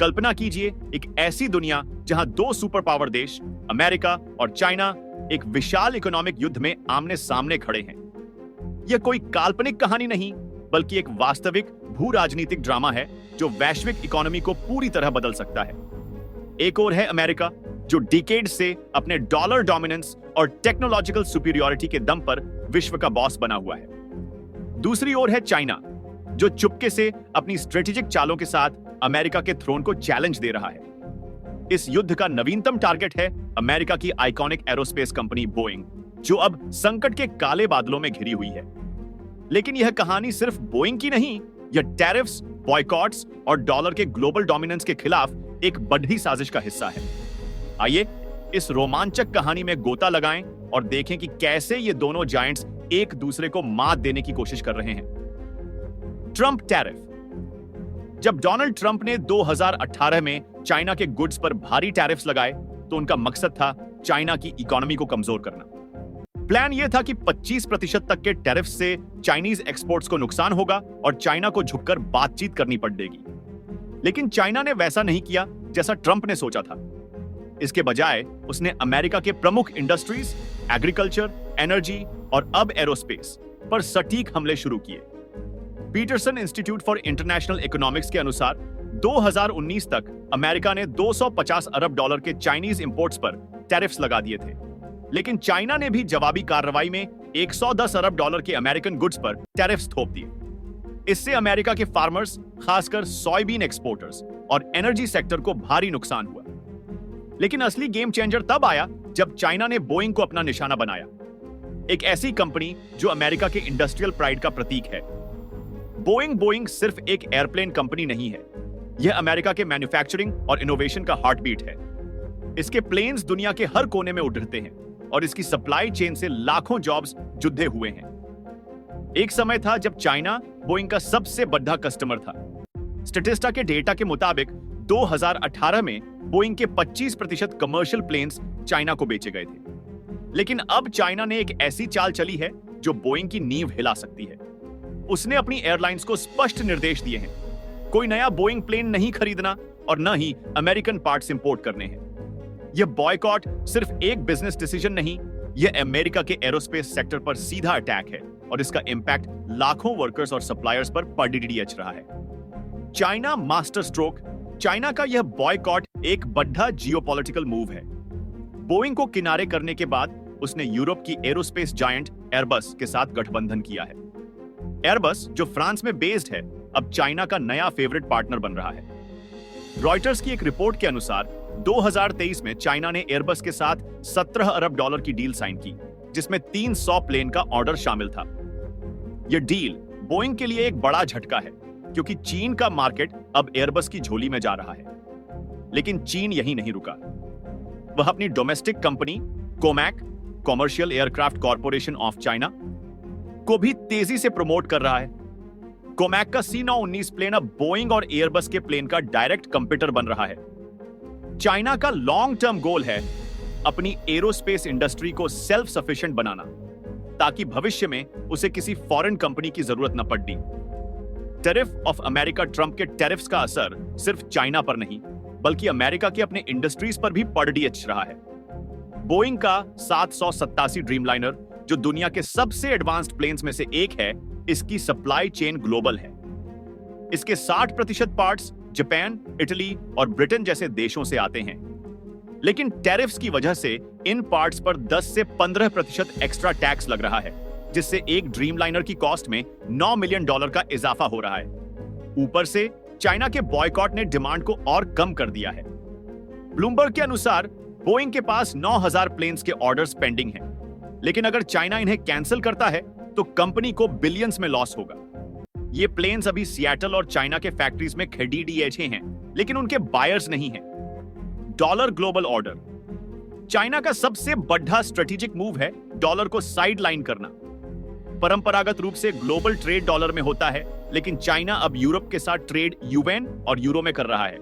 कल्पना कीजिए एक ऐसी दुनिया जहां दो सुपर पावर देश अमेरिका और चाइना एक विशाल इकोनॉमिक युद्ध में आमने सामने खड़े हैं। यह कोई काल्पनिक कहानी नहीं, बल्कि एक वास्तविक भू राजनीतिक ड्रामा है जो वैश्विक इकोनॉमी को पूरी तरह बदल सकता है। एक ओर है अमेरिका, जो डिकेड से अपने डॉलर डोमिनेंस और टेक्नोलॉजिकल सुपीरियरिटी के दम पर विश्व का बॉस बना हुआ है। दूसरी ओर है चाइना, जो चुपके से अपनी स्ट्रेटेजिक चालों के साथ अमेरिका के थ्रोन को चैलेंज दे रहा है। इस युद्ध का नवीनतम टारगेट है अमेरिका की आइकॉनिक एरोस्पेस कंपनी बोइंग, जो अब संकट के काले बादलों में घिरी हुई है। लेकिन यह कहानी सिर्फ बोइंग की नहीं, यह टैरिफ्स, बॉयकॉट्स और डॉलर के ग्लोबल डोमिनेंस के खिलाफ एक बढ़ी साजिश का हिस्सा है। आइए इस रोमांचक कहानी में गोता लगाएं और देखें कि कैसे ये दोनों जायंट्स एक दूसरे को मात देने की कोशिश कर रहे हैं। Trump tariff. जब डोनाल्ड ट्रंप ने 2018 में चाइना के गुड्स पर भारी टैरिफ्स लगाए, तो उनका मकसद था चाइना की इकोनॉमी को कमजोर करना। प्लान यह था कि 25% तक के टैरिफ्स से चाइनीज एक्सपोर्ट्स को नुकसान होगा और चाइना को झुककर बातचीत करनी पड़ेगी। लेकिन चाइना ने वैसा नहीं किया जैसा ट्रंप ने सोचा था। इसके बजाय उसने अमेरिका के प्रमुख इंडस्ट्रीज, एग्रीकल्चर, एनर्जी और अब एरोस्पेस पर सटीक हमले शुरू किए। Peterson institute for international economics के अनुसार 2019 तक अमेरिका ने 250 अरब डॉलर के चाइनीज इंपोर्ट्स पर टैरिफ्स लगा दिए थे। लेकिन चाइना ने भी जवाबी कार्रवाई में 110 अरब डॉलर के अमेरिकन गुड्स पर टैरिफ्स थोप दिए। इससे अमेरिका के फार्मर्स, खासकर सोयाबीन एक्सपोर्टर्स और एनर्जी सेक्टर को भारी नुकसान हुआ। लेकिन असली गेम चेंजर तब आया जब चाइना ने बोइंग को अपना निशाना बनाया, एक ऐसी कंपनी जो अमेरिका के इंडस्ट्रियल प्राइड का प्रतीक है। बोइंग सिर्फ एक एयरप्लेन कंपनी नहीं है, यह अमेरिका के मैन्युफैक्चरिंग और इनोवेशन का हार्ट बीट है। इसके प्लेन्स दुनिया के हर कोने में उड़ते हैं और इसकी सप्लाई चेन से लाखों जॉब्स जुड़े हुए हैं। एक समय था जब चाइना बोइंग का सबसे बड़ा कस्टमर था। स्टैटिस्टा के डेटा के मुताबिक 2018 में बोइंग के 25% कमर्शियल प्लेन्स चाइना को बेचे गए थे। लेकिन अब चाइना ने एक ऐसी चाल चली है जो बोइंग की नींव हिला सकती है। उसने अपनी एयरलाइंस को स्पष्ट निर्देश दिए हैं, कोई नया बोइंग प्लेन नहीं खरीदना और न ही अमेरिकन पार्ट्स इंपोर्ट करने हैं। यह बॉयकॉट सिर्फ एक बिजनेस डिसीजन नहीं, यह अमेरिका के एरोस्पेस सेक्टर पर सीधा अटैक है और इसका इंपैक्ट लाखों वर्कर्स और सप्लायर्स पर पड़ीडीएच रहा है। China master stroke. चाइना का यह बॉयकॉट एक बड़ा जियोपॉलिटिकल मूव है। बोइंग को किनारे करने के बाद उसने यूरोप की एरोस्पेस जायंट एयरबस के साथ गठबंधन किया है। एयरबस, जो फ्रांस में बेस्ड है, अब चाइना का नया फेवरेट पार्टनर बन रहा है। रॉयटर्स की एक रिपोर्ट के अनुसार 2023 में चाइना ने एयरबस के साथ 17 अरब डॉलर की डील साइन की, जिसमें 300 प्लेन का ऑर्डर शामिल था। यह डील बोइंग के लिए एक बड़ा झटका है, क्योंकि चीन का मार्केट अब एयरबस की झोली में जा रहा है। लेकिन चीन यहीं नहीं रुका। वह अपनी डोमेस्टिक कंपनी कोमैक, commercial aircraft corporation of China, को भी तेजी से प्रमोट कर रहा है। कोमैक का C919 प्लेन अब बोइंग और एयरबस के प्लेन का डायरेक्ट कंपीटर बन रहा है। चाइना का लॉन्ग टर्म गोल है अपनी एरोस्पेस इंडस्ट्री को सेल्फ सफिशिएंट बनाना, ताकि भविष्य में उसे किसी फॉरेन कंपनी की जरूरत न पड़ती। Tariff of America. ट्रंप के टैरिफ्स का असर सिर्फ चाइना पर नहीं, बल्कि अमेरिका के अपने इंडस्ट्रीज पर भी पड़ीडीएच रहा है। बोइंग का 787 ड्रीमलाइनर, जो दुनिया के सबसे एडवांस्ड प्लेन्स में से एक है, इसकी सप्लाई चेन ग्लोबल है। इसके 60% पार्ट्स जापान, इटली और ब्रिटेन जैसे देशों से आते हैं। लेकिन टैरिफ्स की वजह से इन पार्ट्स पर 10 से 15% एक्स्ट्रा टैक्स लग रहा है, जिससे एक ड्रीमलाइनर की कॉस्ट में $9 मिलियन का इजाफा हो रहा है। ऊपर से चाइना के बॉयकॉट ने डिमांड को और कम कर दिया है। ब्लूमबर्ग के अनुसार बोइंग के पास 9000 प्लेन्स के ऑर्डर्स पेंडिंग हैं। लेकिन अगर चाइना इन्हें कैंसिल करता है तो कंपनी को बिलियंस में लॉस होगा। ये प्लेन्स अभी सिएटल और चाइना के फैक्ट्रीज में खरीदे हैं, लेकिन उनके बायर्स नहीं हैं। Dollar global order. चाइना का सबसे बड़ा स्ट्रेटेजिक मूव है डॉलर को साइड लाइन करना। परंपरागत रूप से ग्लोबल ट्रेड डॉलर में होता है, लेकिन चाइना अब यूरोप के साथ ट्रेड युएन और यूरो में कर रहा है।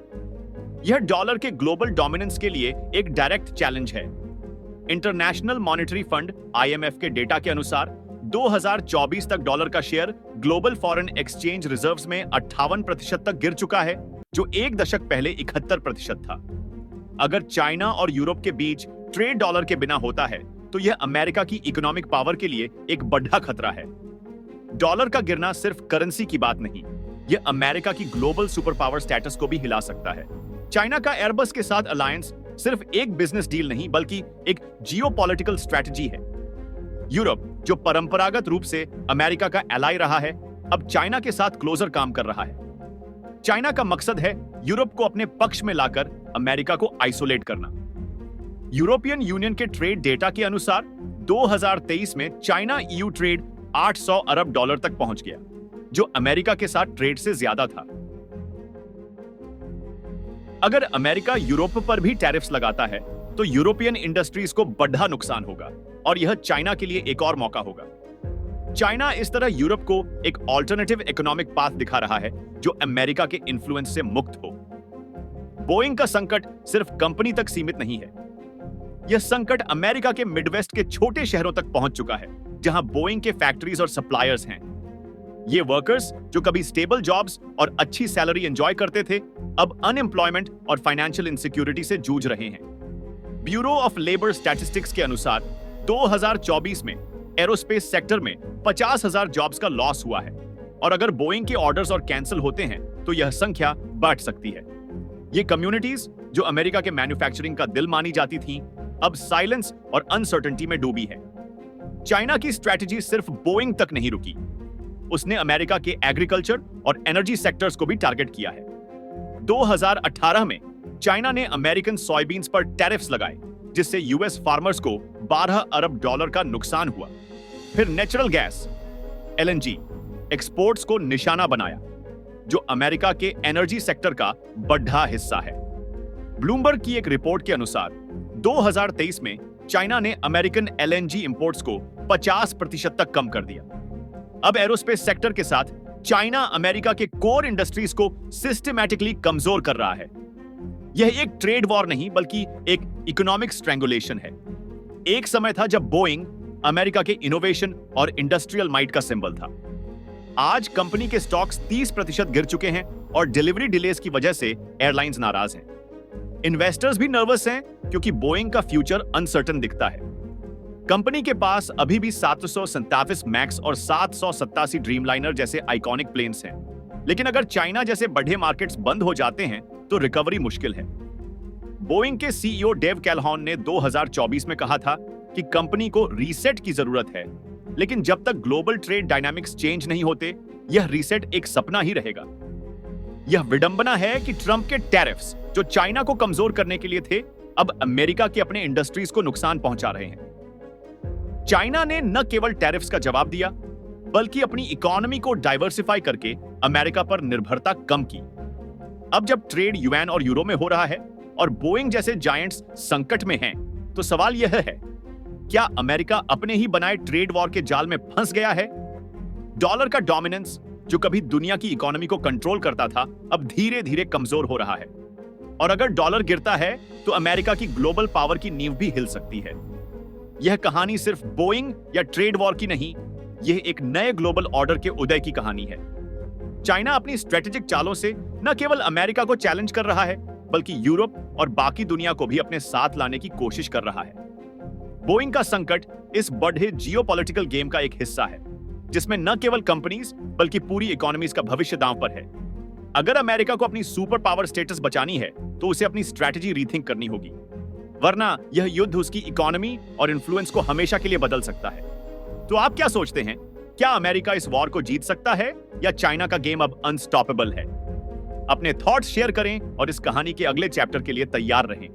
यह डॉलर के ग्लोबल डोमिनेंस के लिए एक डायरेक्ट चैलेंज है। इंटरनेशनल मॉनेटरी फंड IMF के डेटा के अनुसार 2024 तक डॉलर का share global foreign exchange reserves में 58% तक गिर चुका है, जो एक दशक पहले 71% था। अगर चाइना और यूरोप के बीच ट्रेड डॉलर के बिना होता है तो यह अमेरिका की इकोनॉमिक पावर के लिए एक बड़ा खतरा है। डॉलर का गिरना सिर्फ करेंसी की बात नहीं, यह अमेरिका की ग्लोबल सुपर पावर स्टेटस को भी हिला सकता है। चाइना का एयरबस के साथ अलायंस सिर्फ एक बिजनेस डील नहीं बल्कि एक जियोपॉलिटिकल स्ट्रेटजी है। यूरोप, जो परंपरागत रूप से अमेरिका का एलाई रहा है, अब चाइना के साथ क्लोजर काम कर रहा है। चाइना का मकसद है यूरोप को अपने पक्ष में लाकर अमेरिका को आइसोलेट करना। यूरोपियन यूनियन के ट्रेड डेटा के अनुसार 2023 में चाइना ईयू ट्रेड 800 अरब डॉलर तक पहुंच गया, जो अमेरिका के साथ ट्रेड से ज्यादा था। अगर अमेरिका यूरोप पर भी टैरिफ्स लगाता है तो यूरोपियन इंडस्ट्रीज को बड़ा नुकसान होगा और यह चाइना के लिए एक और मौका होगा। चाइना इस तरह यूरोप को एक ऑल्टरनेटिव इकोनॉमिक पाथ दिखा रहा है जो अमेरिका के इन्फ्लुएंस से मुक्त हो। बोइंग का संकट सिर्फ कंपनी तक सीमित नहीं है, यह संकट अमेरिका के मिडवेस्ट के छोटे शहरों तक पहुंच चुका है, जहां बोइंग के फैक्ट्रीज और सप्लायर्स हैं। ये वर्कर्स जो कभी स्टेबल जॉब्स और अच्छी सैलरी एंजॉय करते थे, अब अनएम्प्लॉयमेंट और फाइनेंशियल इनसिक्योरिटी से जूझ रहे हैं। ब्यूरो ऑफ लेबर स्टैटिस्टिक्स के अनुसार 2024 में एरोस्पेस सेक्टर में 50,000 जॉब्स का लॉस हुआ है और अगर बोइंग के ऑर्डर्स और कैंसिल होते हैं तो यह संख्या बढ़ सकती है। ये कम्युनिटीज जो अमेरिका के मैन्युफैक्चरिंग का दिल मानी जाती थीं, अब साइलेंस और अनसर्टेनिटी में डूबी है। चाइना की स्ट्रैटेजी सिर्फ बोइंग तक नहीं रुकी, उसने अमेरिका के एग्रीकल्चर और एनर्जी सेक्टर्स को भी टारगेट किया है। 2018 में चाइना ने अमेरिकन सोयाबीन्स पर टैरिफ्स लगाए, जिससे यूएस फार्मर्स को 12 अरब डॉलर का नुकसान हुआ। फिर नेचुरल गैस एलएनजी एक्सपोर्ट्स को निशाना बनाया, जो अमेरिका के एनर्जी सेक्टर का बड़ा हिस्सा है। ब्लूमबर्ग की एक रिपोर्ट के अनुसार 2023 में चाइना ने अमेरिकन एलएनजी इंपोर्ट्स को 50% तक कम कर दिया। अब एरोस्पेस सेक्टर के साथ चाइना अमेरिका के कोर इंडस्ट्रीज को सिस्टमैटिकली कमजोर कर रहा है। यह एक ट्रेड वॉर नहीं बल्कि एक इकोनॉमिक स्ट्रैंगुलेशन है। एक समय था जब बोइंग अमेरिका के इनोवेशन और इंडस्ट्रियल माइट का सिंबल था। आज कंपनी के स्टॉक्स 30% गिर चुके हैं और डिलीवरी डिलेज की वजह से एयरलाइंस नाराज हैं। इन्वेस्टर्स भी नर्वस हैं क्योंकि बोइंग का फ्यूचर अनसर्टन दिखता है। कंपनी के पास अभी भी 737 मैक्स और 787 ड्रीमलाइनर जैसे आइकॉनिक प्लेन्स हैं, लेकिन अगर चाइना जैसे बड़े मार्केट्स बंद हो जाते हैं तो रिकवरी मुश्किल है। बोइंग के सीईओ डेव कैलहॉन ने 2024 में कहा था कि कंपनी को रीसेट की जरूरत है, लेकिन जब तक ग्लोबल ट्रेड डायनामिक्स चेंज नहीं होते, यह रीसेट एक सपना ही रहेगा। यह विडंबना है कि ट्रंप के टैरिफ्स जो चाइना को कमजोर करने के लिए थे, अब अमेरिका के अपने इंडस्ट्रीज को नुकसान पहुंचा रहे हैं। चाइना ने न केवल टैरिफ्स का जवाब दिया, बल्कि अपनी इकोनॉमी को डाइवर्सिफाई करके अमेरिका पर निर्भरता कम की। अब जब ट्रेड यूएन और यूरो में हो रहा है और बोइंग जैसे जायंट्स संकट में हैं, तो सवाल यह है, क्या अमेरिका अपने ही बनाए ट्रेड वॉर के जाल में फंस गया है? डॉलर का डोमिनेंस जो कभी दुनिया की इकोनॉमी को कंट्रोल करता था, अब धीरे धीरे कमजोर हो रहा है। और अगर डॉलर गिरता है तो अमेरिका की ग्लोबल पावर की नींव भी हिल सकती है। यह कहानी सिर्फ बोइंग या ट्रेड वॉर की नहीं, यह एक नए ग्लोबल ऑर्डर के उदय की कहानी है। चाइना अपनी स्ट्रेटेजिक चालों से न केवल अमेरिका को चैलेंज कर रहा है, बल्कि यूरोप और बाकी दुनिया को भी अपने साथ लाने की कोशिश कर रहा है। बोइंग का संकट इस बढ़े जियोपॉलिटिकल गेम का एक हिस्सा है, जिसमें न केवल कंपनीज बल्कि पूरी इकोनॉमीज का भविष्य दांव पर है। अगर अमेरिका को अपनी सुपर पावर स्टेटस बचानी है तो उसे अपनी स्ट्रैटेजी रीथिंक करनी होगी, वरना यह युद्ध उसकी इकोनॉमी और इन्फ्लुएंस को हमेशा के लिए बदल सकता है। तो आप क्या सोचते हैं, क्या अमेरिका इस वॉर को जीत सकता है या चाइना का गेम अब अनस्टॉपेबल है? अपने थॉट्स शेयर करें और इस कहानी के अगले चैप्टर के लिए तैयार रहें।